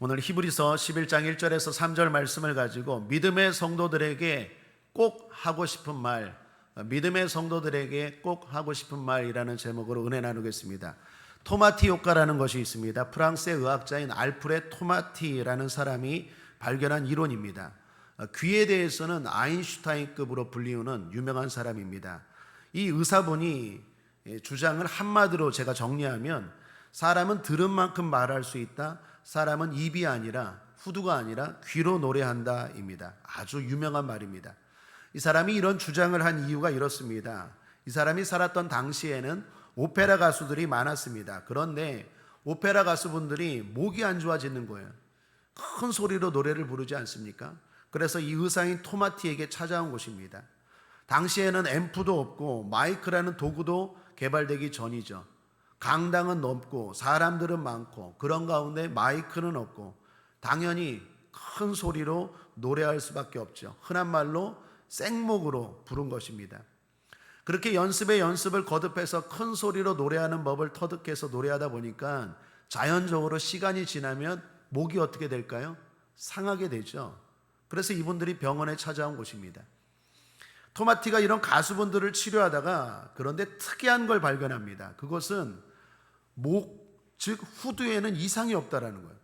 오늘 히브리서 11장 1절에서 3절 말씀을 가지고 믿음의 성도들에게 꼭 하고 싶은 말, 믿음의 성도들에게 꼭 하고 싶은 말이라는 제목으로 은혜 나누겠습니다. 토마티 효과라는 것이 있습니다. 프랑스의 의학자인 알프레 토마티라는 사람이 발견한 이론입니다. 귀에 대해서는 아인슈타인급으로 불리우는 유명한 사람입니다. 이 의사분이 주장을 한마디로 제가 정리하면 사람은 들은 만큼 말할 수 있다. 사람은 입이 아니라 후두가 아니라 귀로 노래한다 입니다. 아주 유명한 말입니다. 이 사람이 이런 주장을 한 이유가 이렇습니다. 이 사람이 살았던 당시에는 오페라 가수들이 많았습니다. 그런데 오페라 가수분들이 목이 안 좋아지는 거예요. 큰 소리로 노래를 부르지 않습니까? 그래서 이 의사인 토마티에게 찾아온 것입니다. 당시에는 앰프도 없고 마이크라는 도구도 개발되기 전이죠. 강당은 넓고 사람들은 많고 그런 가운데 마이크는 없고 당연히 큰 소리로 노래할 수밖에 없죠. 흔한 말로 생목으로 부른 것입니다. 그렇게 연습을 거듭해서 큰 소리로 노래하는 법을 터득해서 노래하다 보니까 자연적으로 시간이 지나면 목이 어떻게 될까요? 상하게 되죠. 그래서 이분들이 병원에 찾아온 것입니다. 토마티가 이런 가수분들을 치료하다가 그런데 특이한 걸 발견합니다. 그것은 목, 즉 후두에는 이상이 없다라는 거예요.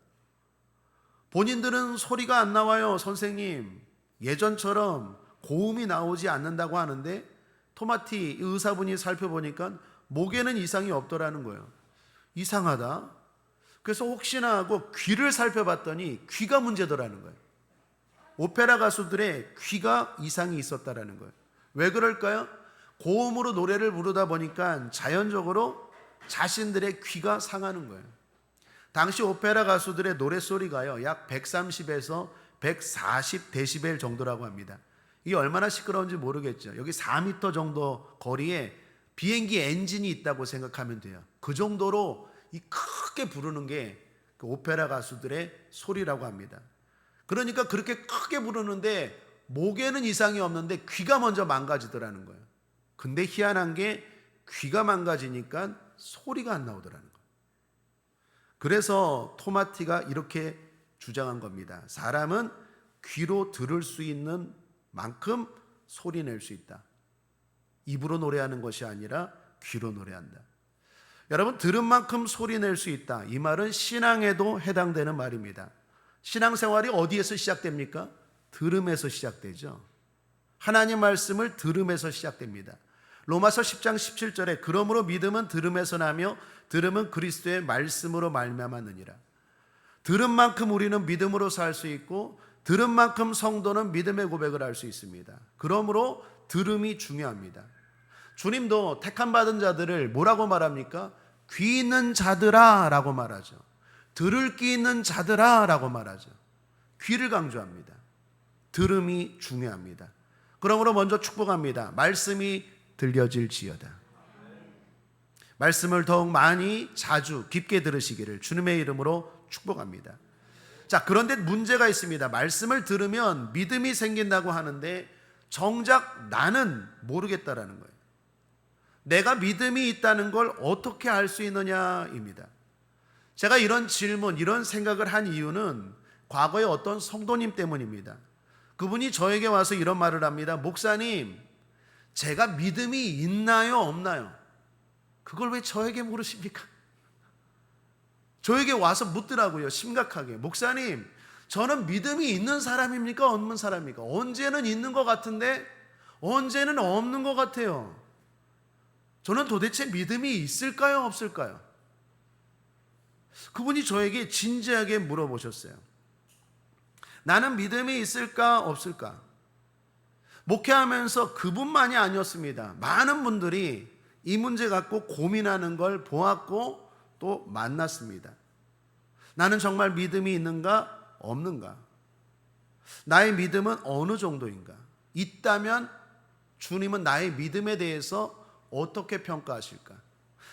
본인들은 소리가 안 나와요, 선생님. 예전처럼 고음이 나오지 않는다고 하는데 토마티 의사분이 살펴보니까 목에는 이상이 없더라는 거예요. 이상하다. 그래서 혹시나 하고 귀를 살펴봤더니 귀가 문제더라는 거예요. 오페라 가수들의 귀가 이상이 있었다라는 거예요. 왜 그럴까요? 고음으로 노래를 부르다 보니까 자연적으로 자신들의 귀가 상하는 거예요. 당시 오페라 가수들의 노랫소리가요, 약 130에서 140 데시벨 정도라고 합니다. 이게 얼마나 시끄러운지 모르겠죠. 여기 4m 정도 거리에 비행기 엔진이 있다고 생각하면 돼요. 그 정도로 이 크게 부르는 게 그 오페라 가수들의 소리라고 합니다. 그러니까 그렇게 크게 부르는데 목에는 이상이 없는데 귀가 먼저 망가지더라는 거예요. 근데 희한한 게 귀가 망가지니까 소리가 안 나오더라는 거예요. 그래서 토마티가 이렇게 주장한 겁니다. 사람은 귀로 들을 수 있는 만큼 소리 낼 수 있다. 입으로 노래하는 것이 아니라 귀로 노래한다. 여러분, 들은 만큼 소리 낼 수 있다. 이 말은 신앙에도 해당되는 말입니다. 신앙생활이 어디에서 시작됩니까? 들음에서 시작되죠. 하나님 말씀을 들음에서 시작됩니다. 로마서 10장 17절에 그러므로 믿음은 들음에서 나며 들음은 그리스도의 말씀으로 말미암았느니라. 들은 만큼 우리는 믿음으로 살 수 있고 들은 만큼 성도는 믿음의 고백을 할 수 있습니다. 그러므로 들음이 중요합니다. 주님도 택함 받은 자들을 뭐라고 말합니까? 귀 있는 자들아 라고 말하죠. 들을 귀 있는 자들아 라고 말하죠. 귀를 강조합니다. 들음이 중요합니다. 그러므로 먼저 축복합니다. 말씀이 들려질지어다. 말씀을 더욱 많이 자주 깊게 들으시기를 주님의 이름으로 축복합니다. 자, 그런데 문제가 있습니다. 말씀을 들으면 믿음이 생긴다고 하는데 정작 나는 모르겠다라는 거예요. 내가 믿음이 있다는 걸 어떻게 알 수 있느냐입니다. 제가 이런 질문, 이런 생각을 한 이유는 과거에 어떤 성도님 때문입니다. 그분이 저에게 와서 이런 말을 합니다. 목사님, 제가 믿음이 있나요, 없나요? 그걸 왜 저에게 물으십니까? 저에게 와서 묻더라고요, 심각하게. 목사님, 저는 믿음이 있는 사람입니까, 없는 사람입니까? 언제는 있는 것 같은데 언제는 없는 것 같아요. 저는 도대체 믿음이 있을까요, 없을까요? 그분이 저에게 진지하게 물어보셨어요. 나는 믿음이 있을까, 없을까? 목회하면서 그분만이 아니었습니다. 많은 분들이 이 문제 갖고 고민하는 걸 보았고 또 만났습니다. 나는 정말 믿음이 있는가, 없는가? 나의 믿음은 어느 정도인가? 있다면 주님은 나의 믿음에 대해서 어떻게 평가하실까?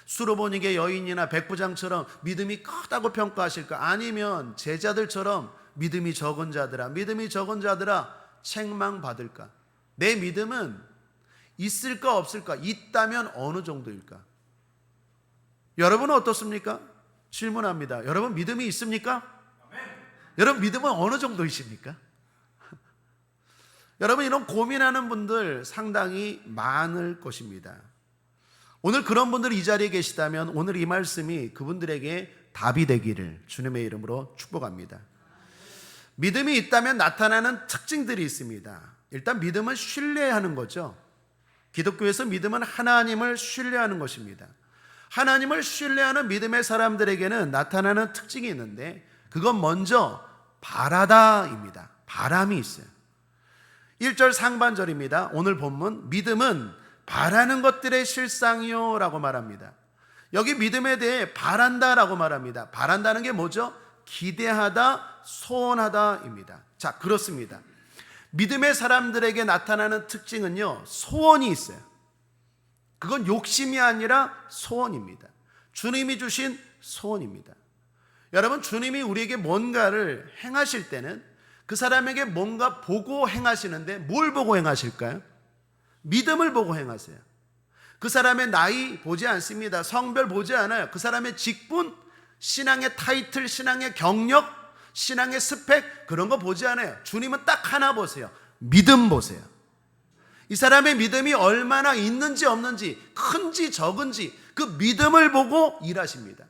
수로보니게 여인이나 백부장처럼 믿음이 크다고 평가하실까? 아니면 제자들처럼 믿음이 적은 자들아, 믿음이 적은 자들아 책망받을까? 내 믿음은 있을까, 없을까? 있다면 어느 정도일까? 여러분은 어떻습니까? 질문합니다. 여러분 믿음이 있습니까? 여러분 믿음은 어느 정도이십니까? 여러분 이런 고민하는 분들 상당히 많을 것입니다. 오늘 그런 분들이 이 자리에 계시다면 오늘 이 말씀이 그분들에게 답이 되기를 주님의 이름으로 축복합니다. 믿음이 있다면 나타나는 특징들이 있습니다. 일단 믿음은 신뢰하는 거죠. 기독교에서 믿음은 하나님을 신뢰하는 것입니다. 하나님을 신뢰하는 믿음의 사람들에게는 나타나는 특징이 있는데 그건 먼저 바라다입니다. 바람이 있어요. 1절 상반절입니다. 오늘 본문 믿음은 바라는 것들의 실상이요 라고 말합니다. 여기 믿음에 대해 바란다라고 말합니다. 바란다는 게 뭐죠? 기대하다, 소원하다입니다. 자, 그렇습니다. 믿음의 사람들에게 나타나는 특징은요, 소원이 있어요. 그건 욕심이 아니라 소원입니다. 주님이 주신 소원입니다. 여러분, 주님이 우리에게 뭔가를 행하실 때는 그 사람에게 뭔가 보고 행하시는데 뭘 보고 행하실까요? 믿음을 보고 행하세요. 그 사람의 나이 보지 않습니다. 성별 보지 않아요. 그 사람의 직분, 신앙의 타이틀, 신앙의 경력, 신앙의 스펙 그런 거 보지 않아요. 주님은 딱 하나 보세요. 믿음 보세요. 이 사람의 믿음이 얼마나 있는지 없는지, 큰지 적은지 그 믿음을 보고 일하십니다.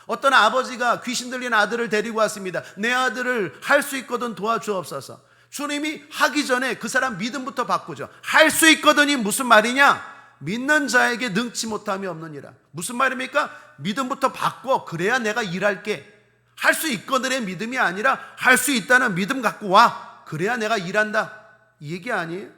어떤 아버지가 귀신 들린 아들을 데리고 왔습니다. 내 아들을 할 수 있거든 도와주옵소서. 주님이 하기 전에 그 사람 믿음부터 바꾸죠. 할 수 있거든이 무슨 말이냐? 믿는 자에게 능치 못함이 없느니라. 무슨 말입니까? 믿음부터 바꿔. 그래야 내가 일할게. 할 수 있거든의 믿음이 아니라 할 수 있다는 믿음 갖고 와. 그래야 내가 일한다. 이 얘기 아니에요?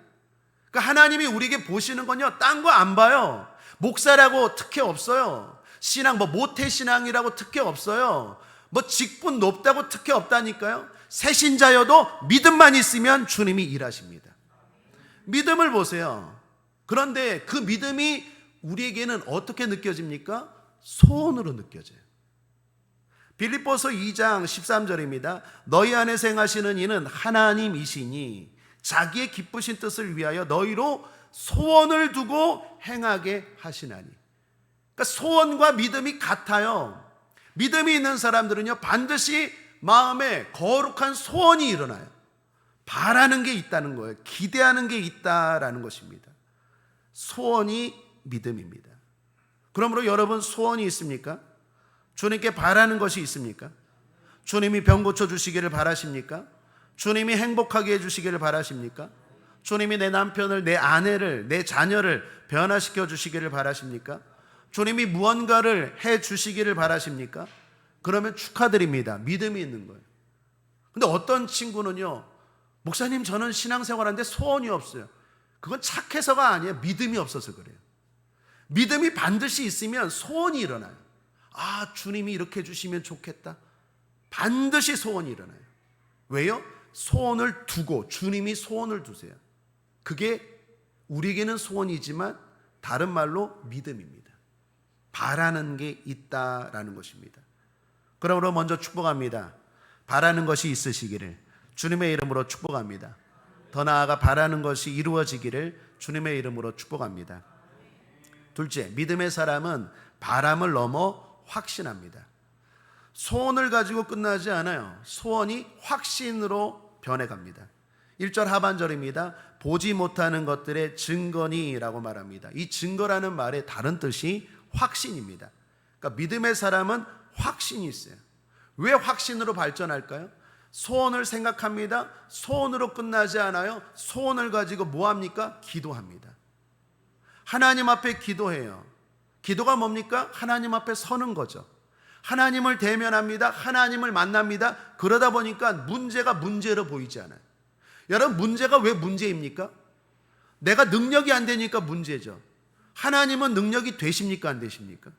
그러니까 하나님이 우리에게 보시는 건요, 딴 거 안 봐요. 목사라고 특혜 없어요. 신앙 모태신앙이라고 특혜 없어요. 직분 높다고 특혜 없다니까요. 새신자여도 믿음만 있으면 주님이 일하십니다. 믿음을 보세요. 그런데 그 믿음이 우리에게는 어떻게 느껴집니까? 소원으로 느껴져요. 빌립보서 2장 13절입니다. 너희 안에서 행하시는 이는 하나님이시니 자기의 기쁘신 뜻을 위하여 너희로 소원을 두고 행하게 하시나니. 그러니까 소원과 믿음이 같아요. 믿음이 있는 사람들은요, 반드시 마음에 거룩한 소원이 일어나요. 바라는 게 있다는 거예요. 기대하는 게 있다라는 것입니다. 소원이 믿음입니다. 그러므로 여러분 소원이 있습니까? 주님께 바라는 것이 있습니까? 주님이 병 고쳐주시기를 바라십니까? 주님이 행복하게 해주시기를 바라십니까? 주님이 내 남편을, 내 아내를, 내 자녀를 변화시켜 주시기를 바라십니까? 주님이 무언가를 해주시기를 바라십니까? 그러면 축하드립니다. 믿음이 있는 거예요. 근데 어떤 친구는요, 목사님 저는 신앙생활하는데 소원이 없어요. 그건 착해서가 아니에요. 믿음이 없어서 그래요. 믿음이 반드시 있으면 소원이 일어나요. 아, 주님이 이렇게 해주시면 좋겠다. 반드시 소원이 일어나요. 왜요? 소원을 두고 주님이 소원을 두세요. 그게 우리에게는 소원이지만 다른 말로 믿음입니다. 바라는 게 있다라는 것입니다. 그러므로 먼저 축복합니다. 바라는 것이 있으시기를 주님의 이름으로 축복합니다. 더 나아가 바라는 것이 이루어지기를 주님의 이름으로 축복합니다. 둘째, 믿음의 사람은 바람을 넘어 확신합니다. 소원을 가지고 끝나지 않아요. 소원이 확신으로 변해갑니다. 1절 하반절입니다. 보지 못하는 것들의 증거니라고 말합니다. 이 증거라는 말의 다른 뜻이 확신입니다. 그러니까 믿음의 사람은 확신이 있어요. 왜 확신으로 발전할까요? 소원을 생각합니다. 소원으로 끝나지 않아요. 소원을 가지고 뭐 합니까? 기도합니다. 하나님 앞에 기도해요. 기도가 뭡니까? 하나님 앞에 서는 거죠. 하나님을 대면합니다. 하나님을 만납니다. 그러다 보니까 문제가 문제로 보이지 않아요. 여러분, 문제가 왜 문제입니까? 내가 능력이 안 되니까 문제죠. 하나님은 능력이 되십니까? 안 되십니까?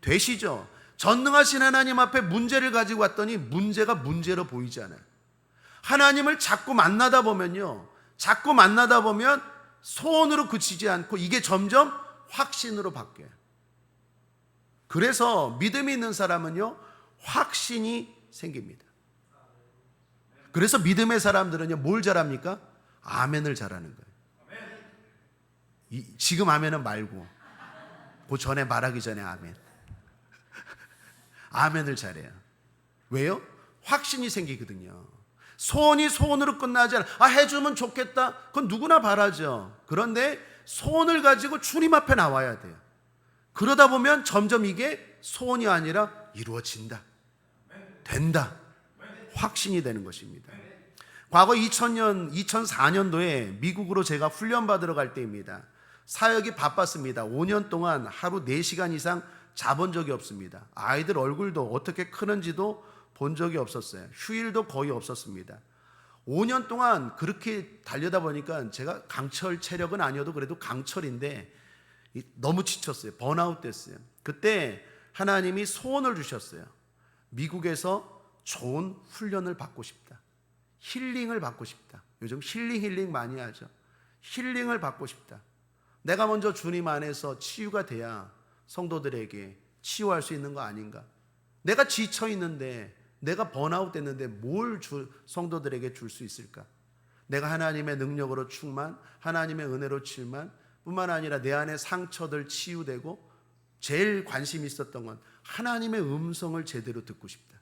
되시죠. 전능하신 하나님 앞에 문제를 가지고 왔더니 문제가 문제로 보이지 않아요. 하나님을 자꾸 만나다 보면요, 자꾸 만나다 보면 소원으로 그치지 않고 이게 점점 확신으로 바뀌어요. 그래서 믿음이 있는 사람은요, 확신이 생깁니다. 그래서 믿음의 사람들은요, 뭘 잘합니까? 아멘을 잘하는 거예요. 지금 아멘은 말고 그 전에 말하기 전에 아멘. 아멘을 잘해요. 왜요? 확신이 생기거든요. 소원이 소원으로 끝나지 않아. 해주면 좋겠다. 그건 누구나 바라죠. 그런데 소원을 가지고 주님 앞에 나와야 돼요. 그러다 보면 점점 이게 소원이 아니라 이루어진다. 된다. 확신이 되는 것입니다. 과거 2004년도에 미국으로 제가 훈련 받으러 갈 때입니다. 사역이 바빴습니다. 5년 동안 하루 4시간 이상 자본 적이 없습니다. 아이들 얼굴도 어떻게 크는지도 본 적이 없었어요. 휴일도 거의 없었습니다. 5년 동안 그렇게 달려다 보니까 제가 강철 체력은 아니어도 그래도 강철인데 너무 지쳤어요. 번아웃 됐어요. 그때 하나님이 소원을 주셨어요. 미국에서 좋은 훈련을 받고 싶다. 힐링을 받고 싶다. 요즘 힐링 많이 하죠. 힐링을 받고 싶다. 내가 먼저 주님 안에서 치유가 돼야 성도들에게 치유할 수 있는 거 아닌가? 내가 지쳐 있는데, 내가 번아웃 됐는데 뭘 성도들에게 줄 수 있을까? 내가 하나님의 능력으로 충만, 하나님의 은혜로 충만, 뿐만 아니라 내 안에 상처들 치유되고, 제일 관심이 있었던 건 하나님의 음성을 제대로 듣고 싶다.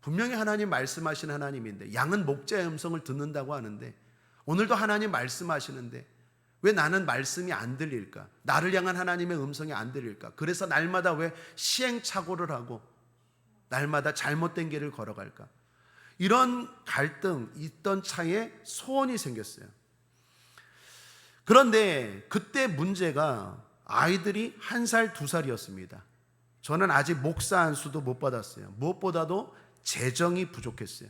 분명히 하나님 말씀하신 하나님인데, 양은 목자의 음성을 듣는다고 하는데 오늘도 하나님 말씀하시는데 왜 나는 말씀이 안 들릴까? 나를 향한 하나님의 음성이 안 들릴까? 그래서 날마다 왜 시행착오를 하고 날마다 잘못된 길을 걸어갈까? 이런 갈등 있던 차에 소원이 생겼어요. 그런데 그때 문제가 아이들이 1살, 2살이었습니다. 저는 아직 목사 안수도 못 받았어요. 무엇보다도 재정이 부족했어요.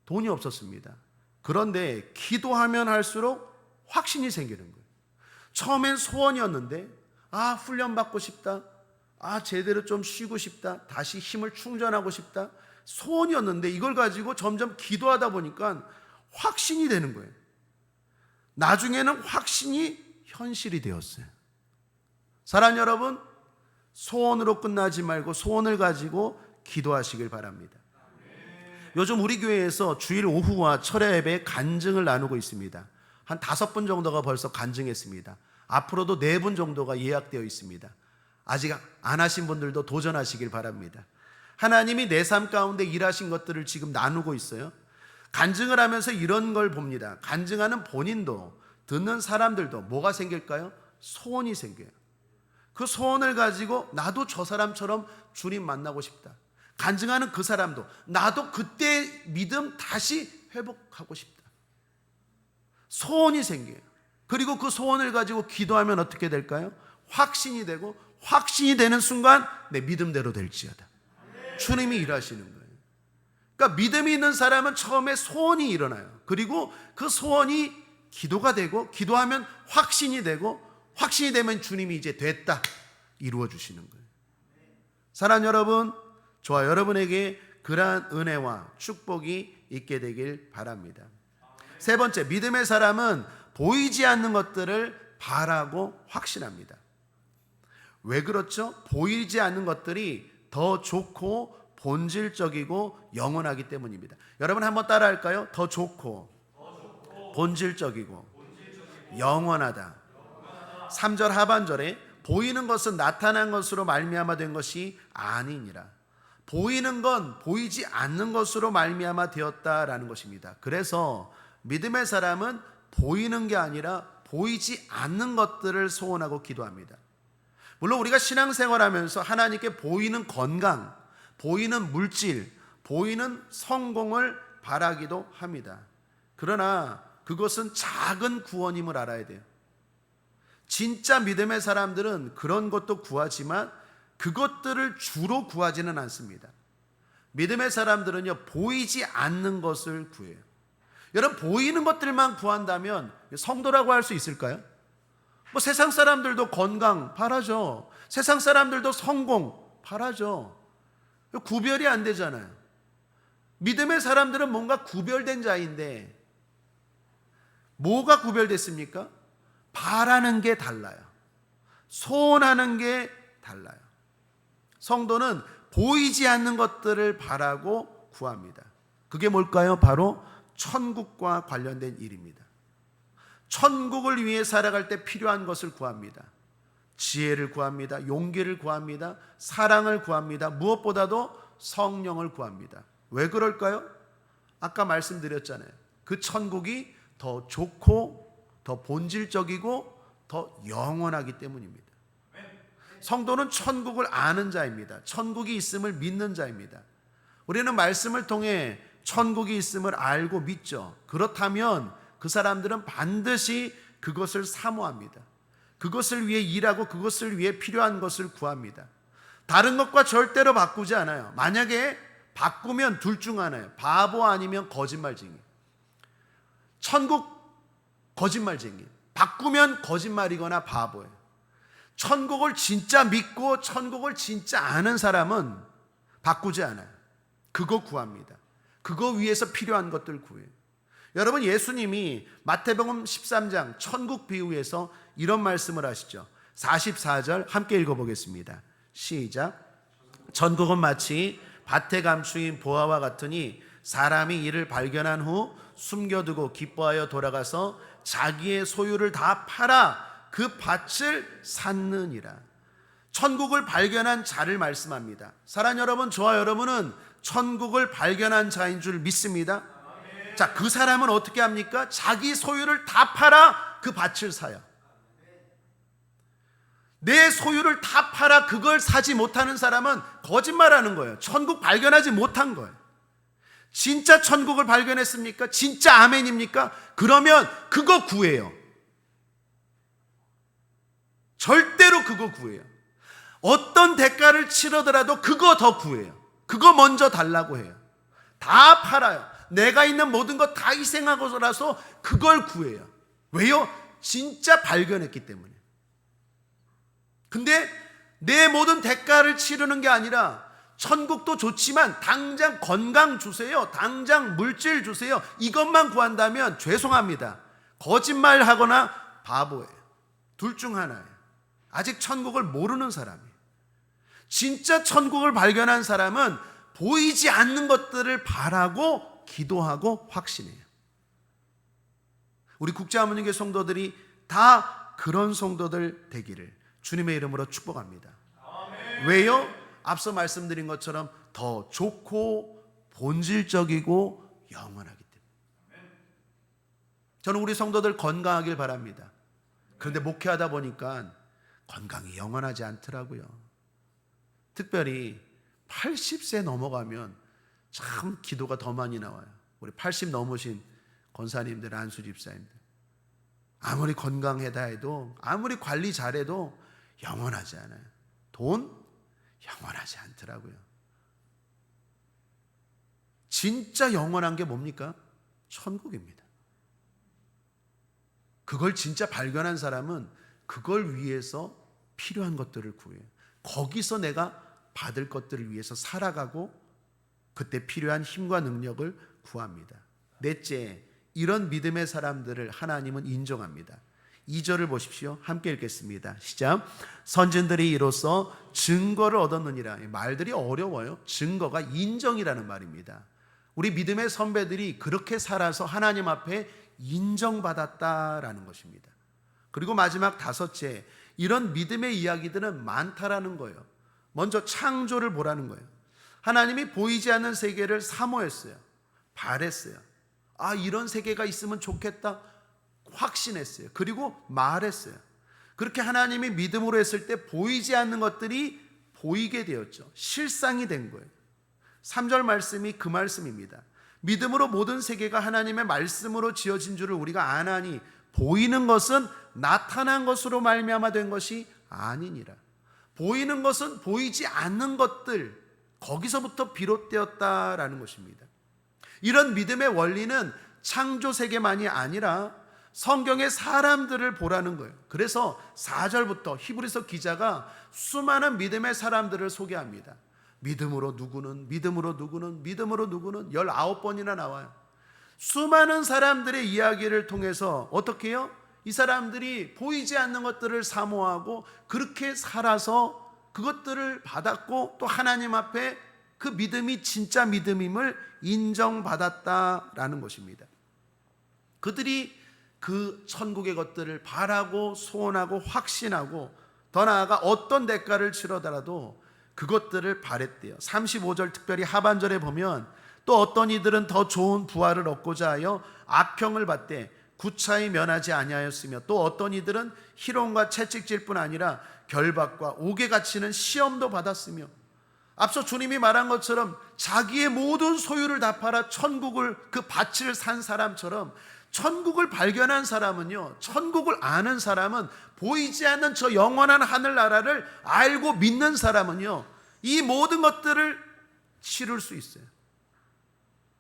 돈이 없었습니다. 그런데 기도하면 할수록 확신이 생기는 거예요. 처음엔 소원이었는데 훈련받고 싶다. 제대로 좀 쉬고 싶다. 다시 힘을 충전하고 싶다. 소원이었는데 이걸 가지고 점점 기도하다 보니까 확신이 되는 거예요. 나중에는 확신이 현실이 되었어요. 사랑하는 여러분, 소원으로 끝나지 말고 소원을 가지고 기도하시길 바랍니다. 요즘 우리 교회에서 주일 오후와 철야 예배에 간증을 나누고 있습니다. 한 5분 정도가 벌써 간증했습니다. 앞으로도 4분 정도가 예약되어 있습니다. 아직 안 하신 분들도 도전하시길 바랍니다. 하나님이 내 삶 가운데 일하신 것들을 지금 나누고 있어요. 간증을 하면서 이런 걸 봅니다. 간증하는 본인도 듣는 사람들도 뭐가 생길까요? 소원이 생겨요. 그 소원을 가지고 나도 저 사람처럼 주님 만나고 싶다. 간증하는 그 사람도 나도 그때 믿음 다시 회복하고 싶다. 소원이 생겨요. 그리고 그 소원을 가지고 기도하면 어떻게 될까요? 확신이 되고, 확신이 되는 순간 내 믿음대로 될지어다. 주님이 일하시는 거예요. 그러니까 믿음이 있는 사람은 처음에 소원이 일어나요. 그리고 그 소원이 기도가 되고, 기도하면 확신이 되고, 확신이 되면 주님이 이제 됐다 이루어 주시는 거예요. 사랑하는 여러분, 저와 여러분에게 그러한 은혜와 축복이 있게 되길 바랍니다. 3번째, 믿음의 사람은 보이지 않는 것들을 바라고 확신합니다. 왜 그렇죠? 보이지 않는 것들이 더 좋고 본질적이고 영원하기 때문입니다. 여러분 한번 따라할까요? 더 좋고 본질적이고 영원하다. 3절 하반절에 보이는 것은 나타난 것으로 말미암아 된 것이 아니니라. 보이는 건 보이지 않는 것으로 말미암아 되었다라는 것입니다. 그래서 믿음의 사람은 보이는 게 아니라 보이지 않는 것들을 소원하고 기도합니다. 물론 우리가 신앙생활하면서 하나님께 보이는 건강, 보이는 물질, 보이는 성공을 바라기도 합니다. 그러나 그것은 작은 구원임을 알아야 돼요. 진짜 믿음의 사람들은 그런 것도 구하지만 그것들을 주로 구하지는 않습니다. 믿음의 사람들은요, 보이지 않는 것을 구해요. 여러분, 보이는 것들만 구한다면 성도라고 할 수 있을까요? 세상 사람들도 건강 바라죠. 세상 사람들도 성공 바라죠. 구별이 안 되잖아요. 믿음의 사람들은 뭔가 구별된 자인데 뭐가 구별됐습니까? 바라는 게 달라요. 소원하는 게 달라요. 성도는 보이지 않는 것들을 바라고 구합니다. 그게 뭘까요? 바로 천국과 관련된 일입니다. 천국을 위해 살아갈 때 필요한 것을 구합니다. 지혜를 구합니다. 용기를 구합니다. 사랑을 구합니다. 무엇보다도 성령을 구합니다. 왜 그럴까요? 아까 말씀드렸잖아요. 그 천국이 더 좋고 더 본질적이고 더 영원하기 때문입니다. 성도는 천국을 아는 자입니다. 천국이 있음을 믿는 자입니다. 우리는 말씀을 통해 천국이 있음을 알고 믿죠. 그렇다면 그 사람들은 반드시 그것을 사모합니다. 그것을 위해 일하고 그것을 위해 필요한 것을 구합니다. 다른 것과 절대로 바꾸지 않아요. 만약에 바꾸면 둘 중 하나예요. 바보 아니면 거짓말쟁이. 천국 거짓말쟁이. 바꾸면 거짓말이거나 바보예요. 천국을 진짜 믿고 천국을 진짜 아는 사람은 바꾸지 않아요. 그거 구합니다. 그거 위해서 필요한 것들 구해요. 여러분, 예수님이 마태복음 13장 천국 비유에서 이런 말씀을 하시죠. 44절 함께 읽어보겠습니다. 시작. 천국은 마치 밭에 감추인 보화와 같으니 사람이 이를 발견한 후 숨겨두고 기뻐하여 돌아가서 자기의 소유를 다 팔아 그 밭을 샀느니라. 천국을 발견한 자를 말씀합니다. 사랑하는 여러분, 저와 여러분은 천국을 발견한 자인 줄 믿습니다. 자, 그 사람은 어떻게 합니까? 자기 소유를 다 팔아 그 밭을 사요. 내 소유를 다 팔아 그걸 사지 못하는 사람은 거짓말하는 거예요. 천국 발견하지 못한 거예요. 진짜 천국을 발견했습니까? 진짜 아멘입니까? 그러면 그거 구해요. 절대로 그거 구해요. 어떤 대가를 치르더라도 그거 더 구해요. 그거 먼저 달라고 해요. 다 팔아요. 내가 있는 모든 것 다 희생하고서라서 그걸 구해요. 왜요? 진짜 발견했기 때문에. 근데 내 모든 대가를 치르는 게 아니라 천국도 좋지만 당장 건강 주세요. 당장 물질 주세요. 이것만 구한다면 죄송합니다. 거짓말하거나 바보예요. 둘 중 하나예요. 아직 천국을 모르는 사람이에요. 진짜 천국을 발견한 사람은 보이지 않는 것들을 바라고 기도하고 확신해요. 우리 국제하모니교회 성도들이 다 그런 성도들 되기를 주님의 이름으로 축복합니다. 아멘. 왜요? 앞서 말씀드린 것처럼 더 좋고 본질적이고 영원하기 때문에. 저는 우리 성도들 건강하길 바랍니다. 그런데 목회하다 보니까 건강이 영원하지 않더라고요. 특별히 80세 넘어가면 참 기도가 더 많이 나와요. 우리 80 넘으신 권사님들, 안수 집사님들, 아무리 건강하다 해도, 아무리 관리 잘해도 영원하지 않아요. 돈 영원하지 않더라고요. 진짜 영원한 게 뭡니까? 천국입니다. 그걸 진짜 발견한 사람은 그걸 위해서 필요한 것들을 구해요. 거기서 내가 받을 것들을 위해서 살아가고 그때 필요한 힘과 능력을 구합니다. 넷째, 이런 믿음의 사람들을 하나님은 인정합니다. 2절을 보십시오. 함께 읽겠습니다. 시작. 선진들이 이로써 증거를 얻었느니라. 말들이 어려워요. 증거가 인정이라는 말입니다. 우리 믿음의 선배들이 그렇게 살아서 하나님 앞에 인정받았다라는 것입니다. 그리고 마지막 다섯째, 이런 믿음의 이야기들은 많다라는 거예요. 먼저 창조를 보라는 거예요. 하나님이 보이지 않는 세계를 사모했어요. 바랬어요. 아, 이런 세계가 있으면 좋겠다 확신했어요. 그리고 말했어요. 그렇게 하나님이 믿음으로 했을 때 보이지 않는 것들이 보이게 되었죠. 실상이 된 거예요. 3절 말씀이 그 말씀입니다. 믿음으로 모든 세계가 하나님의 말씀으로 지어진 줄을 우리가 아나니 보이는 것은 나타난 것으로 말미암아 된 것이 아니니라. 보이는 것은 보이지 않는 것들, 거기서부터 비롯되었다라는 것입니다. 이런 믿음의 원리는 창조 세계만이 아니라 성경의 사람들을 보라는 거예요. 그래서 4절부터 히브리서 기자가 수많은 믿음의 사람들을 소개합니다. 믿음으로 누구는, 믿음으로 누구는, 믿음으로 누구는 19번이나 나와요. 수많은 사람들의 이야기를 통해서 어떻게 해요? 이 사람들이 보이지 않는 것들을 사모하고 그렇게 살아서 그것들을 받았고 또 하나님 앞에 그 믿음이 진짜 믿음임을 인정받았다라는 것입니다. 그들이 그 천국의 것들을 바라고 소원하고 확신하고 더 나아가 어떤 대가를 치르더라도 그것들을 바랬대요. 35절 특별히 하반절에 보면 또 어떤 이들은 더 좋은 부활을 얻고자 하여 악평을 받되 구차히 면하지 아니하였으며 또 어떤 이들은 희롱과 채찍질 뿐 아니라 결박과 옥에 갇히는 시험도 받았으며 앞서 주님이 말한 것처럼 자기의 모든 소유를 다 팔아 천국을 그 밭을 산 사람처럼 천국을 발견한 사람은요, 천국을 아는 사람은 보이지 않는 저 영원한 하늘나라를 알고 믿는 사람은요, 이 모든 것들을 치룰 수 있어요.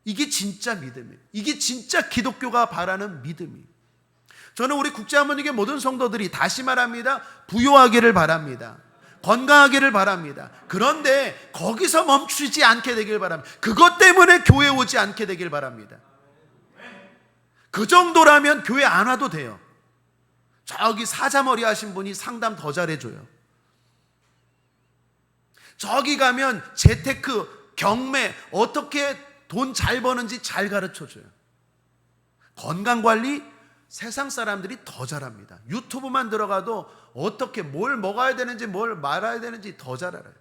이게 진짜 믿음이에요. 이게 진짜 기독교가 바라는 믿음이에요. 저는 우리 국제한문교회 모든 성도들이 다시 말합니다, 부유하기를 바랍니다. 건강하기를 바랍니다. 그런데 거기서 멈추지 않게 되길 바랍니다. 그것 때문에 교회 오지 않게 되길 바랍니다. 그 정도라면 교회 안 와도 돼요. 저기 사자머리 하신 분이 상담 더 잘해줘요. 저기 가면 재테크, 경매, 어떻게 돈 잘 버는지 잘 가르쳐줘요. 건강관리 세상 사람들이 더 잘합니다. 유튜브만 들어가도 어떻게 뭘 먹어야 되는지 뭘 말아야 되는지 더 잘 알아요.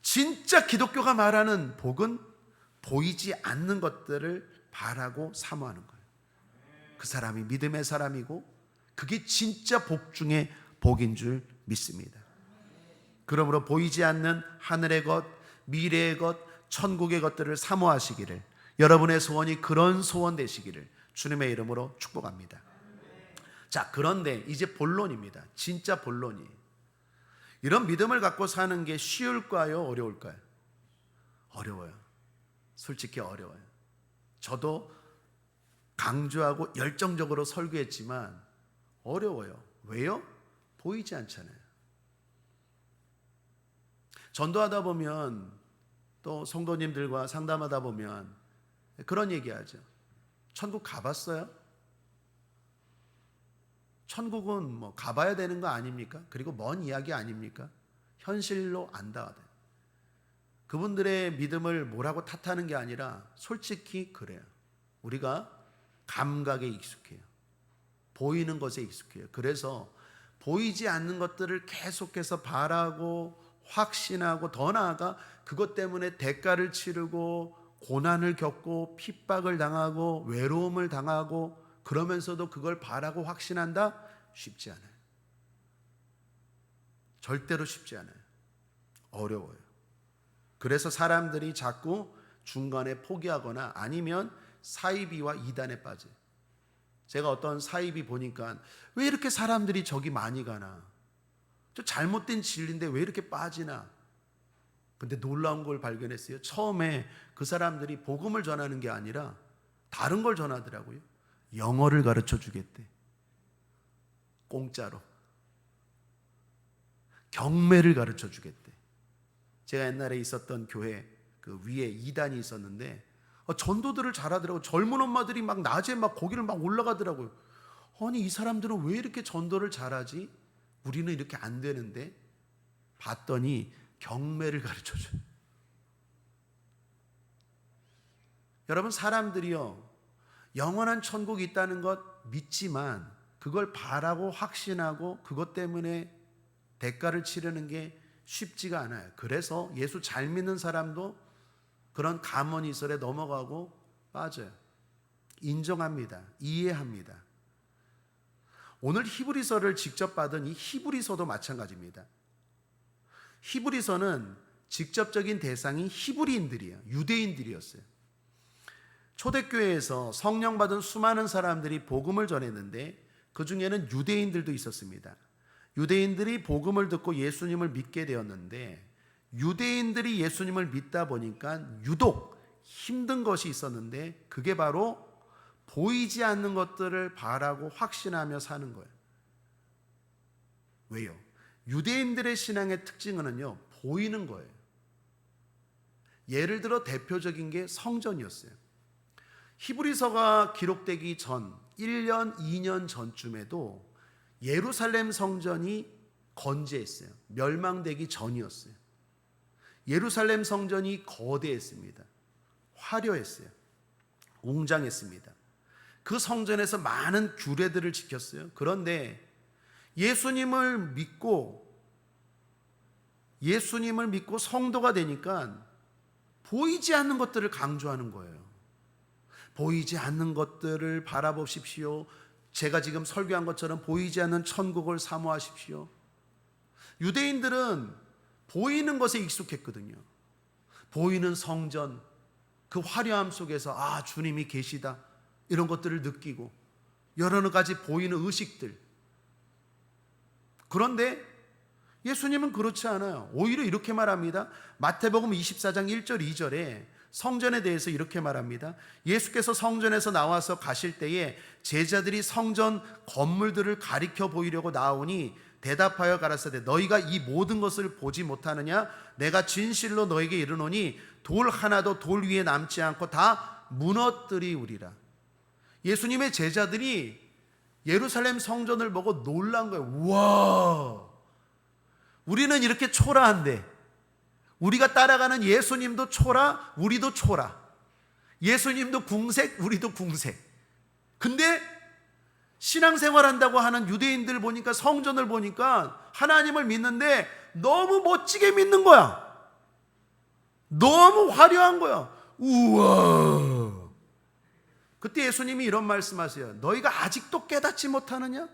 진짜 기독교가 말하는 복은 보이지 않는 것들을 바라고 사모하는 거예요. 그 사람이 믿음의 사람이고 그게 진짜 복 중에 복인 줄 믿습니다. 그러므로 보이지 않는 하늘의 것, 미래의 것, 천국의 것들을 사모하시기를, 여러분의 소원이 그런 소원 되시기를 주님의 이름으로 축복합니다. 자, 그런데 이제 본론입니다. 진짜 본론이에요. 이런 믿음을 갖고 사는 게 쉬울까요? 어려울까요? 어려워요. 솔직히 어려워요. 저도 강조하고 열정적으로 설교했지만 어려워요. 왜요? 보이지 않잖아요. 전도하다 보면 또 성도님들과 상담하다 보면 그런 얘기하죠. 천국 가봤어요? 천국은 뭐 가봐야 되는 거 아닙니까? 그리고 먼 이야기 아닙니까? 현실로 안 닿아요. 그분들의 믿음을 뭐라고 탓하는 게 아니라 솔직히 그래요. 우리가 감각에 익숙해요. 보이는 것에 익숙해요. 그래서 보이지 않는 것들을 계속해서 바라고 확신하고 더 나아가 그것 때문에 대가를 치르고 고난을 겪고 핍박을 당하고 외로움을 당하고 그러면서도 그걸 바라고 확신한다? 쉽지 않아요. 절대로 쉽지 않아요. 어려워요. 그래서 사람들이 자꾸 중간에 포기하거나 아니면 사이비와 이단에 빠져요. 제가 어떤 사이비 보니까 왜 이렇게 사람들이 저기 많이 가나? 저 잘못된 진리인데 왜 이렇게 빠지나? 근데 놀라운 걸 발견했어요. 처음에 그 사람들이 복음을 전하는 게 아니라 다른 걸 전하더라고요. 영어를 가르쳐 주겠대. 공짜로. 경매를 가르쳐 주겠대. 제가 옛날에 있었던 교회 그 위에 2단이 있었는데 전도들을 잘하더라고요. 젊은 엄마들이 막 낮에 막 거기를 막 올라가더라고요. 아니 이 사람들은 왜 이렇게 전도를 잘하지? 우리는 이렇게 안 되는데. 봤더니 경매를 가르쳐줘요. 여러분, 사람들이요 영원한 천국이 있다는 것 믿지만 그걸 바라고 확신하고 그것 때문에 대가를 치르는 게 쉽지가 않아요. 그래서 예수 잘 믿는 사람도 그런 가문이설에 넘어가고 빠져요. 인정합니다. 이해합니다. 오늘 히브리서를 직접 받은 이 히브리서도 마찬가지입니다. 히브리서는 직접적인 대상이 히브리인들이에요. 유대인들이었어요. 초대교회에서 성령 받은 수많은 사람들이 복음을 전했는데 그 중에는 유대인들도 있었습니다. 유대인들이 복음을 듣고 예수님을 믿게 되었는데 유대인들이 예수님을 믿다 보니까 유독 힘든 것이 있었는데 그게 바로 보이지 않는 것들을 바라고 확신하며 사는 거예요. 왜요? 유대인들의 신앙의 특징은요, 보이는 거예요. 예를 들어 대표적인 게 성전이었어요. 히브리서가 기록되기 전 1년, 2년 전쯤에도 예루살렘 성전이 건재했어요. 멸망되기 전이었어요. 예루살렘 성전이 거대했습니다. 화려했어요. 웅장했습니다. 그 성전에서 많은 규례들을 지켰어요. 그런데 예수님을 믿고 성도가 되니까 보이지 않는 것들을 강조하는 거예요. 보이지 않는 것들을 바라보십시오. 제가 지금 설교한 것처럼 보이지 않는 천국을 사모하십시오. 유대인들은 보이는 것에 익숙했거든요. 보이는 성전, 그 화려함 속에서 주님이 계시다 이런 것들을 느끼고 여러 가지 보이는 의식들. 그런데 예수님은 그렇지 않아요. 오히려 이렇게 말합니다. 마태복음 24장 1절 2절에 성전에 대해서 이렇게 말합니다. 예수께서 성전에서 나와서 가실 때에 제자들이 성전 건물들을 가리켜 보이려고 나오니 대답하여 가라사대 너희가 이 모든 것을 보지 못하느냐? 내가 진실로 너에게 이르노니 돌 하나도 돌 위에 남지 않고 다 무너뜨리우리라. 예수님의 제자들이 예루살렘 성전을 보고 놀란 거예요. 우와, 우리는 이렇게 초라한데, 우리가 따라가는 예수님도 초라, 우리도 초라. 예수님도 궁색, 우리도 궁색. 근데 신앙생활한다고 하는 유대인들 보니까, 성전을 보니까 하나님을 믿는데 너무 멋지게 믿는 거야. 너무 화려한 거야. 우와. 그때 예수님이 이런 말씀하세요. 너희가 아직도 깨닫지 못하느냐?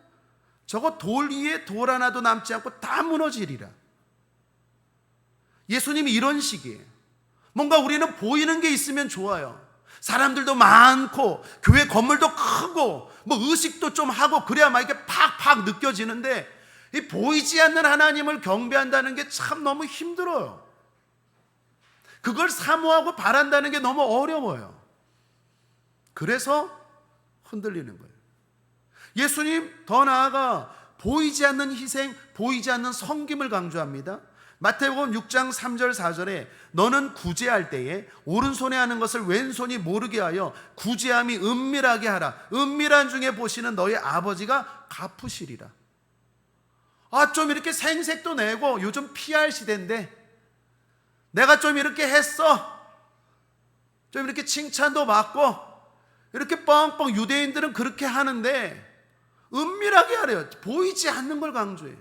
저거 돌 위에 돌 하나도 남지 않고 다 무너지리라. 예수님이 이런 식이에요. 뭔가 우리는 보이는 게 있으면 좋아요. 사람들도 많고 교회 건물도 크고 뭐 의식도 좀 하고 그래야 막 이렇게 팍팍 느껴지는데, 이 보이지 않는 하나님을 경배한다는 게 참 너무 힘들어요. 그걸 사모하고 바란다는 게 너무 어려워요. 그래서 흔들리는 거예요. 예수님 더 나아가 보이지 않는 희생, 보이지 않는 섬김을 강조합니다. 마태복음 6장 3절 4절에 너는 구제할 때에 오른손에 하는 것을 왼손이 모르게 하여 구제함이 은밀하게 하라. 은밀한 중에 보시는 너희 아버지가 갚으시리라. 좀 이렇게 생색도 내고, 요즘 PR 시대인데 내가 좀 이렇게 했어, 좀 이렇게 칭찬도 받고 이렇게 뻥뻥, 유대인들은 그렇게 하는데 은밀하게 하래요. 보이지 않는 걸 강조해요.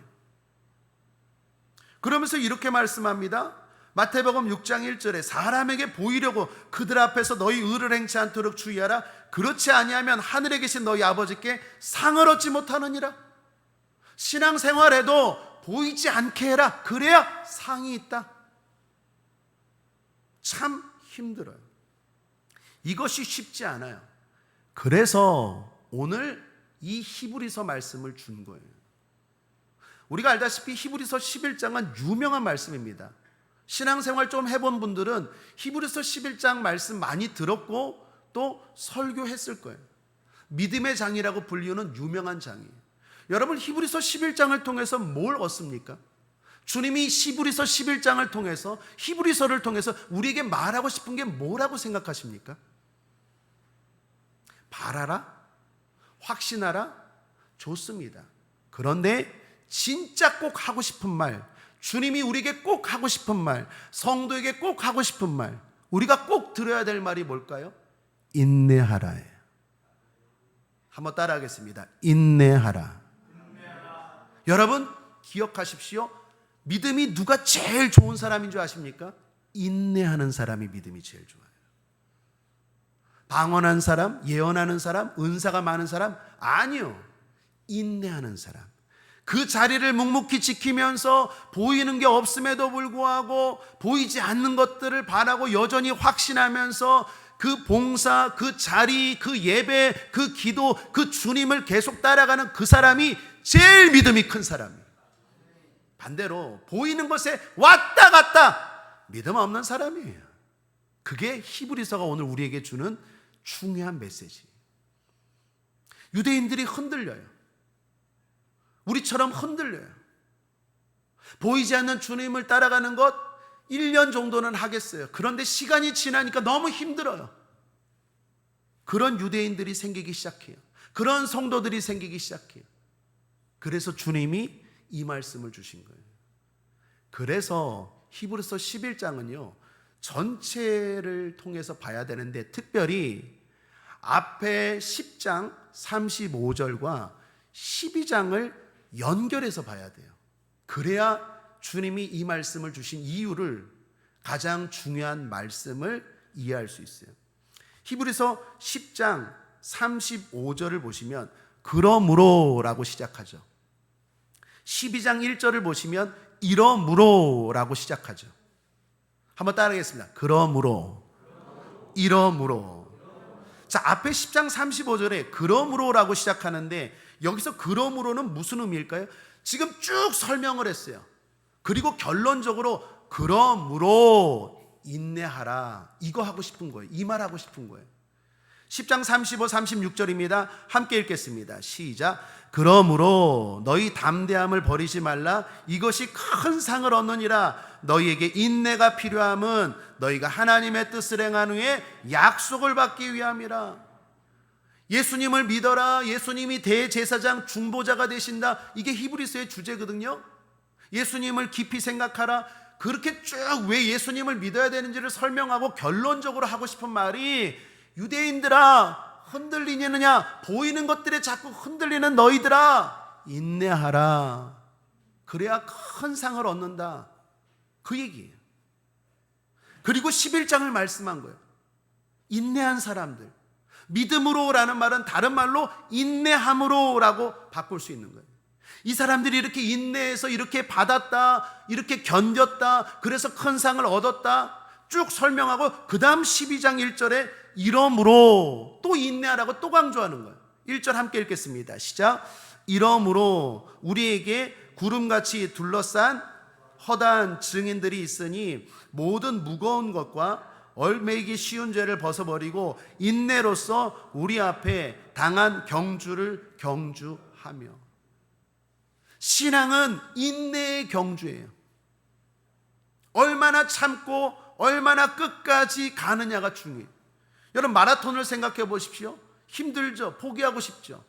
그러면서 이렇게 말씀합니다. 마태복음 6장 1절에 사람에게 보이려고 그들 앞에서 너희 의를 행치 않도록 주의하라. 그렇지 아니하면 하늘에 계신 너희 아버지께 상을 얻지 못하느니라. 신앙생활에도 보이지 않게 해라. 그래야 상이 있다. 참 힘들어요. 이것이 쉽지 않아요. 그래서 오늘 이 히브리서 말씀을 준 거예요. 우리가 알다시피 히브리서 11장은 유명한 말씀입니다. 신앙생활 좀 해본 분들은 히브리서 11장 말씀 많이 들었고 또 설교했을 거예요. 믿음의 장이라고 불리우는 유명한 장이에요. 여러분, 히브리서 11장을 통해서 뭘 얻습니까? 주님이 히브리서 11장을 통해서, 히브리서를 통해서 우리에게 말하고 싶은 게 뭐라고 생각하십니까? 바라라? 확신하라? 좋습니다. 그런데 진짜 꼭 하고 싶은 말, 주님이 우리에게 꼭 하고 싶은 말, 성도에게 꼭 하고 싶은 말, 우리가 꼭 들어야 될 말이 뭘까요? 인내하라예요. 한번 따라하겠습니다. 인내하라. 여러분 기억하십시오. 믿음이 누가 제일 좋은 사람인 줄 아십니까? 인내하는 사람이 믿음이 제일 좋아요. 방언한 사람, 예언하는 사람, 은사가 많은 사람? 아니요. 인내하는 사람. 그 자리를 묵묵히 지키면서 보이는 게 없음에도 불구하고 보이지 않는 것들을 바라고 여전히 확신하면서 그 봉사, 그 자리, 그 예배, 그 기도, 그 주님을 계속 따라가는 그 사람이 제일 믿음이 큰 사람이에요. 반대로 보이는 것에 왔다 갔다 믿음 없는 사람이에요. 그게 히브리서가 오늘 우리에게 주는 중요한 메시지. 유대인들이 흔들려요. 우리처럼 흔들려요. 보이지 않는 주님을 따라가는 것 1년 정도는 하겠어요. 그런데 시간이 지나니까 너무 힘들어요. 그런 유대인들이 생기기 시작해요. 그런 성도들이 생기기 시작해요. 그래서 주님이 이 말씀을 주신 거예요. 그래서 히브리서 11장은요 전체를 통해서 봐야 되는데, 특별히 앞에 10장 35절과 12장을 연결해서 봐야 돼요. 그래야 주님이 이 말씀을 주신 이유를 가장 중요한 말씀을 이해할 수 있어요. 히브리서 10장 35절을 보시면 그러므로라고 시작하죠. 12장 1절을 보시면 이러므로라고 시작하죠. 한번 따라하겠습니다. 그러므로, 이러므로. 자, 앞에 10장 35절에 그러므로라고 시작하는데 여기서 그러므로는 무슨 의미일까요? 지금 쭉 설명을 했어요. 그리고 결론적으로 그러므로 인내하라, 이거 하고 싶은 거예요. 이 말 하고 싶은 거예요. 10장 35, 36절입니다. 함께 읽겠습니다. 시작. 그러므로 너희 담대함을 버리지 말라. 이것이 큰 상을 얻느니라. 너희에게 인내가 필요함은 너희가 하나님의 뜻을 행한 후에 약속을 받기 위함이라. 예수님을 믿어라. 예수님이 대제사장 중보자가 되신다. 이게 히브리서의 주제거든요. 예수님을 깊이 생각하라. 그렇게 쭉 왜 예수님을 믿어야 되는지를 설명하고 결론적으로 하고 싶은 말이, 유대인들아 흔들리느냐, 보이는 것들에 자꾸 흔들리는 너희들아 인내하라. 그래야 큰 상을 얻는다, 그 얘기예요. 그리고 11장을 말씀한 거예요. 인내한 사람들, 믿음으로라는 말은 다른 말로 인내함으로라고 바꿀 수 있는 거예요. 이 사람들이 이렇게 인내해서 이렇게 받았다, 이렇게 견뎠다, 그래서 큰 상을 얻었다 쭉 설명하고 그 다음 12장 1절에 이러므로 또 인내하라고 또 강조하는 거예요. 1절 함께 읽겠습니다. 시작. 이러므로 우리에게 구름같이 둘러싼 허다한 증인들이 있으니 모든 무거운 것과 얼매이기 쉬운 죄를 벗어버리고 인내로서 우리 앞에 당한 경주를 경주하며. 신앙은 인내의 경주예요. 얼마나 참고 얼마나 끝까지 가느냐가 중요해요. 여러분, 마라톤을 생각해 보십시오. 힘들죠. 포기하고 싶죠.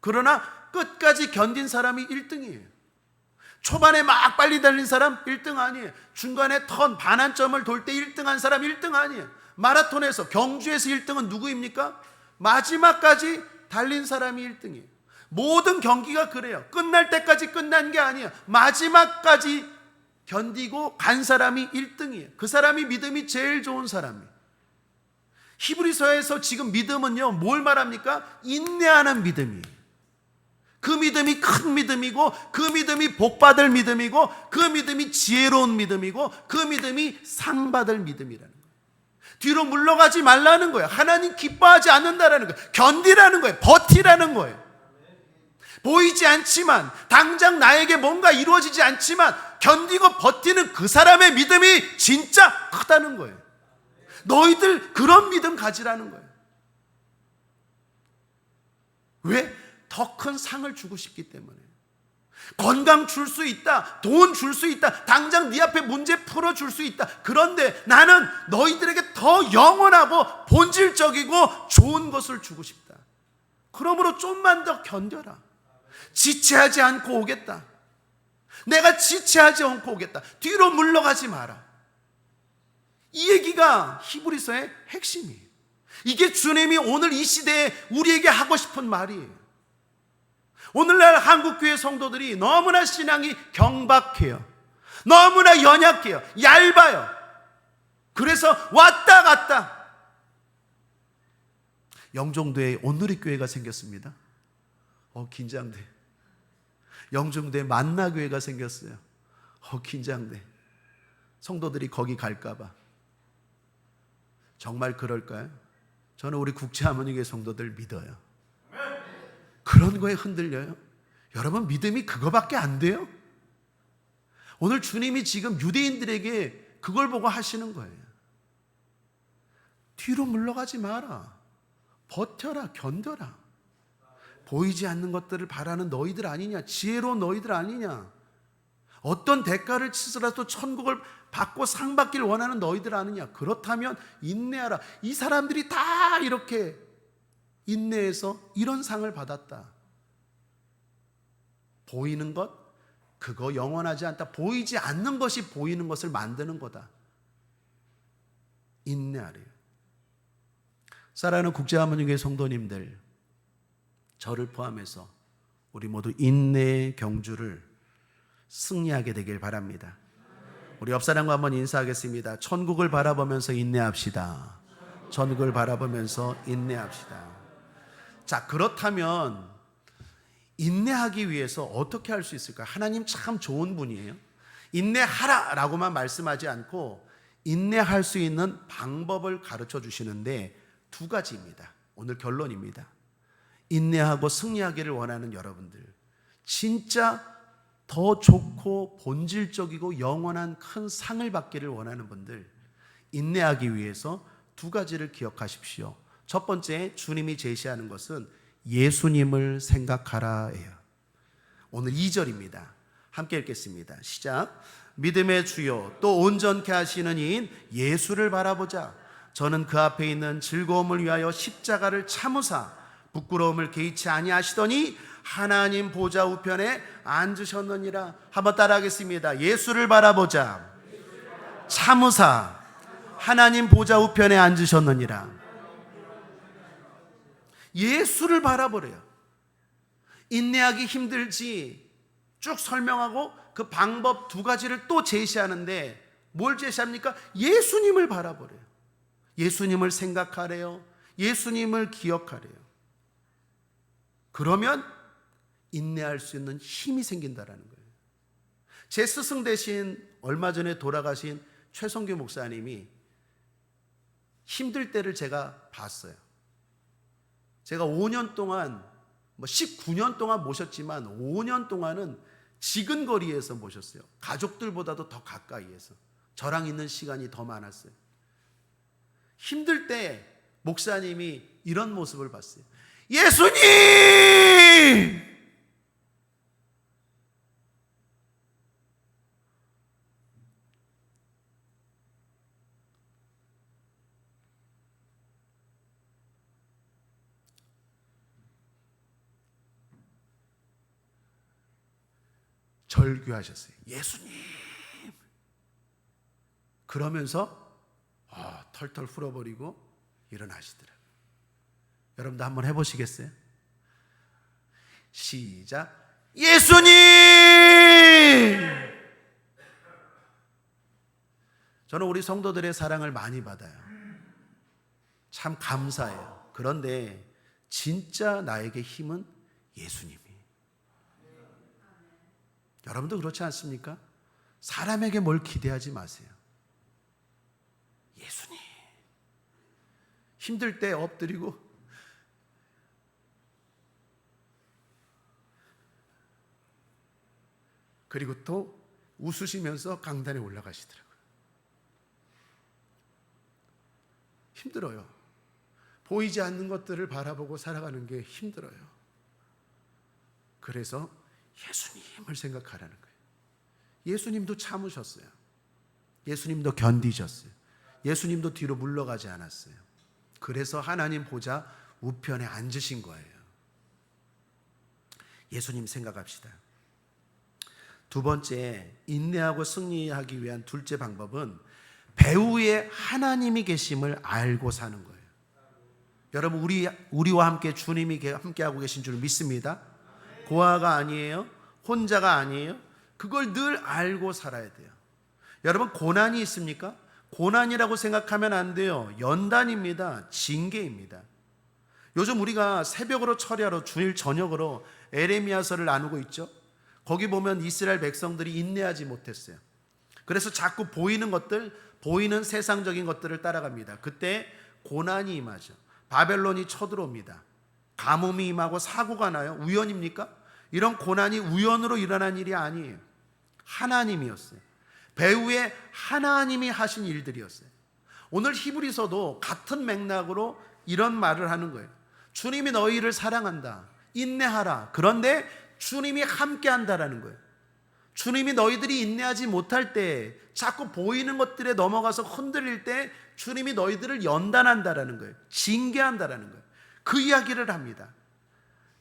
그러나 끝까지 견딘 사람이 1등이에요. 초반에 막 빨리 달린 사람 1등 아니에요. 중간에 턴 반환점을 돌 때 1등한 사람 1등 아니에요. 마라톤에서, 경주에서 1등은 누구입니까? 마지막까지 달린 사람이 1등이에요. 모든 경기가 그래요. 끝날 때까지 끝난 게 아니에요. 마지막까지 견디고 간 사람이 1등이에요. 그 사람이 믿음이 제일 좋은 사람이에요. 히브리서에서 지금 믿음은요, 뭘 말합니까? 인내하는 믿음이에요. 그 믿음이 큰 믿음이고, 그 믿음이 복받을 믿음이고, 그 믿음이 지혜로운 믿음이고, 그 믿음이 상받을 믿음이라는 거예요. 뒤로 물러가지 말라는 거예요. 하나님 기뻐하지 않는다라는 거예요. 견디라는 거예요. 버티라는 거예요. 보이지 않지만, 당장 나에게 뭔가 이루어지지 않지만 견디고 버티는 그 사람의 믿음이 진짜 크다는 거예요. 너희들 그런 믿음 가지라는 거예요. 왜? 더 큰 상을 주고 싶기 때문에. 건강 줄 수 있다, 돈 줄 수 있다, 당장 네 앞에 문제 풀어줄 수 있다. 그런데 나는 너희들에게 더 영원하고 본질적이고 좋은 것을 주고 싶다. 그러므로 좀만 더 견뎌라. 지체하지 않고 오겠다. 내가 지체하지 않고 오겠다. 뒤로 물러가지 마라. 이 얘기가 히브리서의 핵심이에요. 이게 주님이 오늘 이 시대에 우리에게 하고 싶은 말이에요. 오늘날 한국교회 성도들이 너무나 신앙이 경박해요. 너무나 연약해요. 얇아요. 그래서 왔다 갔다. 영종도에 온누리교회가 생겼습니다. 긴장돼. 영종도에 만나교회가 생겼어요. 긴장돼. 성도들이 거기 갈까봐. 정말 그럴까요? 저는 우리 국제하모니교회 성도들 믿어요. 그런 거에 흔들려요? 여러분, 믿음이 그거밖에 안 돼요? 오늘 주님이 지금 유대인들에게 그걸 보고 하시는 거예요. 뒤로 물러가지 마라. 버텨라, 견뎌라. 보이지 않는 것들을 바라는 너희들 아니냐? 지혜로운 너희들 아니냐? 어떤 대가를 치더라도 천국을 받고 상 받길 원하는 너희들 아니냐? 그렇다면 인내하라. 이 사람들이 다 이렇게 인내해서 이런 상을 받았다. 보이는 것, 그거 영원하지 않다. 보이지 않는 것이 보이는 것을 만드는 거다. 인내하래요. 사랑하는 국제하모니교회 성도님들, 저를 포함해서 우리 모두 인내의 경주를 승리하게 되길 바랍니다. 우리 옆 사람과 한번 인사하겠습니다. 천국을 바라보면서 인내합시다. 천국을 바라보면서 인내합시다. 자, 그렇다면 인내하기 위해서 어떻게 할 수 있을까? 하나님 참 좋은 분이에요. 인내하라 라고만 말씀하지 않고 인내할 수 있는 방법을 가르쳐 주시는데 두 가지입니다. 오늘 결론입니다. 인내하고 승리하기를 원하는 여러분들, 진짜 더 좋고 본질적이고 영원한 큰 상을 받기를 원하는 분들, 인내하기 위해서 두 가지를 기억하십시오. 첫 번째, 주님이 제시하는 것은 예수님을 생각하라예요. 오늘 2절입니다. 함께 읽겠습니다. 시작. 믿음의 주요 또 온전케 하시는 이인 예수를 바라보자. 저는 그 앞에 있는 즐거움을 위하여 십자가를 참으사 부끄러움을 개의치 아니하시더니 하나님 보좌 우편에 앉으셨느니라. 한번 따라하겠습니다. 예수를 바라보자. 참으사 하나님 보좌 우편에 앉으셨느니라. 예수를 바라보래요. 인내하기 힘들지 쭉 설명하고 그 방법 두 가지를 또 제시하는데 뭘 제시합니까? 예수님을 바라보래요. 예수님을 생각하래요. 예수님을 기억하래요. 그러면 인내할 수 있는 힘이 생긴다라는 거예요. 제 스승 대신 얼마 전에 돌아가신 최성규 목사님이 힘들 때를 제가 봤어요. 제가 5년 동안 19년 동안 모셨지만 5년 동안은 지근거리에서 모셨어요. 가족들보다도 더 가까이에서 저랑 있는 시간이 더 많았어요. 힘들 때 목사님이 이런 모습을 봤어요. 예수님! 절규하셨어요. 예수님! 그러면서 털털 풀어버리고 일어나시더라고요. 여러분도 한번 해보시겠어요? 시작. 예수님! 저는 우리 성도들의 사랑을 많이 받아요. 참 감사해요. 그런데 진짜 나에게 힘은 예수님이. 여러분도 그렇지 않습니까? 사람에게 뭘 기대하지 마세요. 예수님. 힘들 때 엎드리고 그리고 또 웃으시면서 강단에 올라가시더라고요. 힘들어요. 보이지 않는 것들을 바라보고 살아가는 게 힘들어요. 그래서 예수님을 생각하라는 거예요. 예수님도 참으셨어요. 예수님도 견디셨어요. 예수님도 뒤로 물러가지 않았어요. 그래서 하나님 보좌 우편에 앉으신 거예요. 예수님 생각합시다. 두 번째, 인내하고 승리하기 위한 둘째 방법은 배후에 하나님이 계심을 알고 사는 거예요. 여러분, 우리와 함께 주님이 함께하고 계신 줄 믿습니다. 고아가 아니에요. 혼자가 아니에요. 그걸 늘 알고 살아야 돼요. 여러분, 고난이 있습니까? 고난이라고 생각하면 안 돼요. 연단입니다. 징계입니다. 요즘 우리가 새벽으로 철야로 주일 저녁으로 에레미야서를 나누고 있죠. 거기 보면 이스라엘 백성들이 인내하지 못했어요. 그래서 자꾸 보이는 것들, 보이는 세상적인 것들을 따라갑니다. 그때 고난이 임하죠. 바벨론이 쳐들어옵니다. 가뭄이 임하고 사고가 나요. 우연입니까? 이런 고난이 우연으로 일어난 일이 아니에요. 하나님이었어요. 배후에 하나님이 하신 일들이었어요. 오늘 히브리서도 같은 맥락으로 이런 말을 하는 거예요. 주님이 너희를 사랑한다. 인내하라. 그런데 주님이 함께 한다라는 거예요. 주님이 너희들이 인내하지 못할 때, 자꾸 보이는 것들에 넘어가서 흔들릴 때 주님이 너희들을 연단한다라는 거예요. 징계한다라는 거예요. 그 이야기를 합니다.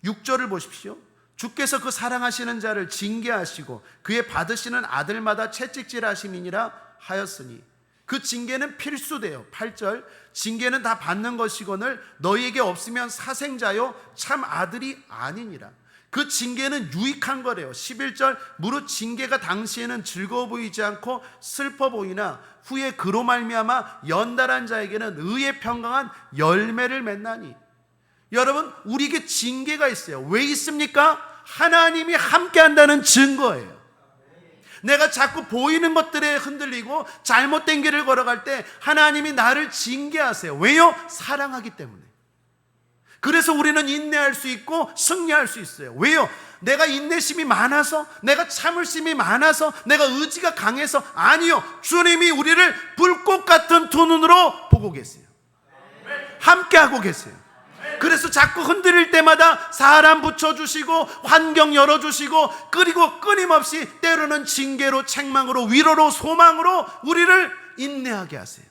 6절을 보십시오. 주께서 그 사랑하시는 자를 징계하시고 그의 받으시는 아들마다 채찍질하심이니라 하였으니 그 징계는 필수돼요. 8절, 징계는 다 받는 것이거늘 너희에게 없으면 사생자요 참 아들이 아니니라. 그 징계는 유익한 거래요. 11절 무릇 징계가 당시에는 즐거워 보이지 않고 슬퍼 보이나 후에 그로 말미암아 연달한 자에게는 의의 평강한 열매를 맺나니. 여러분, 우리에게 징계가 있어요. 왜 있습니까? 하나님이 함께한다는 증거예요. 내가 자꾸 보이는 것들에 흔들리고 잘못된 길을 걸어갈 때 하나님이 나를 징계하세요. 왜요? 사랑하기 때문에. 그래서 우리는 인내할 수 있고 승리할 수 있어요. 왜요? 내가 인내심이 많아서, 내가 참을심이 많아서, 내가 의지가 강해서? 아니요. 주님이 우리를 불꽃 같은 두 눈으로 보고 계세요. 함께하고 계세요. 그래서 자꾸 흔들릴 때마다 사람 붙여주시고 환경 열어주시고, 그리고 끊임없이 때로는 징계로, 책망으로, 위로로, 소망으로 우리를 인내하게 하세요.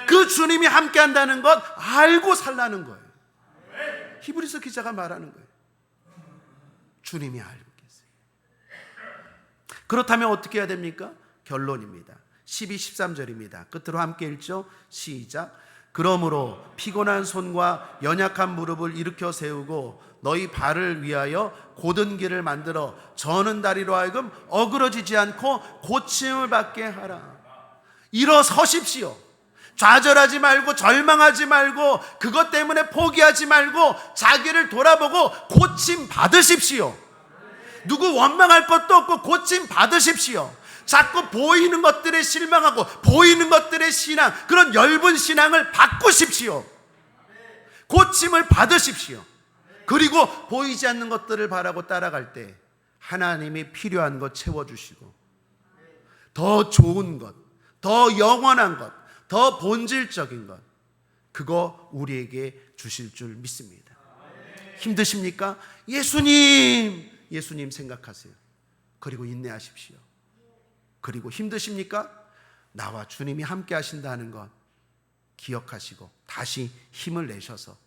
그 주님이 함께한다는 것 알고 살라는 거예요. 히브리서 기자가 말하는 거예요. 주님이 알고 계세요. 그렇다면 어떻게 해야 됩니까? 결론입니다. 12, 13절입니다. 끝으로 함께 읽죠. 시작. 그러므로 피곤한 손과 연약한 무릎을 일으켜 세우고 너희 발을 위하여 곧은 길을 만들어 저는 다리로 하여금 어그러지지 않고 고침을 받게 하라. 일어서십시오. 좌절하지 말고 절망하지 말고 그것 때문에 포기하지 말고 자기를 돌아보고 고침 받으십시오. 누구 원망할 것도 없고 고침 받으십시오. 자꾸 보이는 것들에 실망하고 보이는 것들의 신앙, 그런 엷은 신앙을 바꾸십시오. 고침을 받으십시오. 그리고 보이지 않는 것들을 바라고 따라갈 때 하나님이 필요한 것 채워주시고 더 좋은 것, 더 영원한 것, 더 본질적인 것, 그거 우리에게 주실 줄 믿습니다. 힘드십니까? 예수님 생각하세요. 그리고 인내하십시오. 그리고 힘드십니까? 나와 주님이 함께 하신다는 것 기억하시고 다시 힘을 내셔서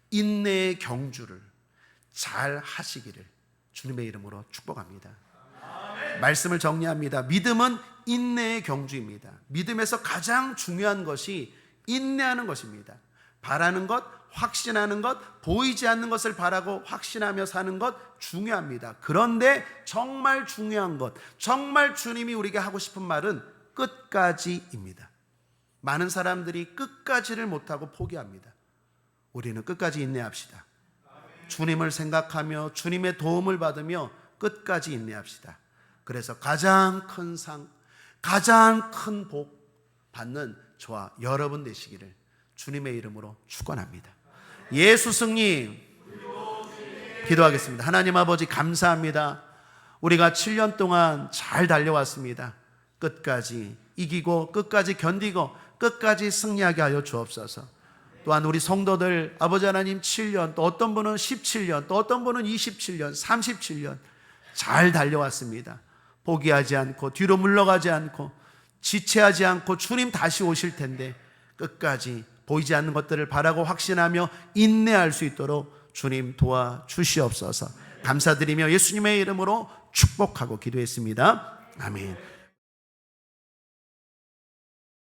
인내의 경주를 잘 하시기를 주님의 이름으로 축복합니다. 말씀을 정리합니다. 믿음은 인내의 경주입니다. 믿음에서 가장 중요한 것이 인내하는 것입니다. 바라는 것, 확신하는 것, 보이지 않는 것을 바라고 확신하며 사는 것 중요합니다. 그런데 정말 중요한 것, 정말 주님이 우리에게 하고 싶은 말은 끝까지입니다. 많은 사람들이 끝까지를 못하고 포기합니다. 우리는 끝까지 인내합시다. 주님을 생각하며 주님의 도움을 받으며 끝까지 인내합시다. 그래서 가장 큰 상, 가장 큰 복 받는 저와 여러분 되시기를 주님의 이름으로 축원합니다. 예수 승리. 기도하겠습니다. 하나님 아버지 감사합니다. 우리가 7년 동안 잘 달려왔습니다. 끝까지 이기고 끝까지 견디고 끝까지 승리하게 하여 주옵소서. 또한 우리 성도들 아버지 하나님 7년, 또 어떤 분은 17년, 또 어떤 분은 27년, 37년 잘 달려왔습니다. 포기하지 않고 뒤로 물러가지 않고 지체하지 않고 주님 다시 오실 텐데 끝까지 보이지 않는 것들을 바라고 확신하며 인내할 수 있도록 주님 도와주시옵소서. 감사드리며 예수님의 이름으로 축복하고 기도했습니다. 아멘.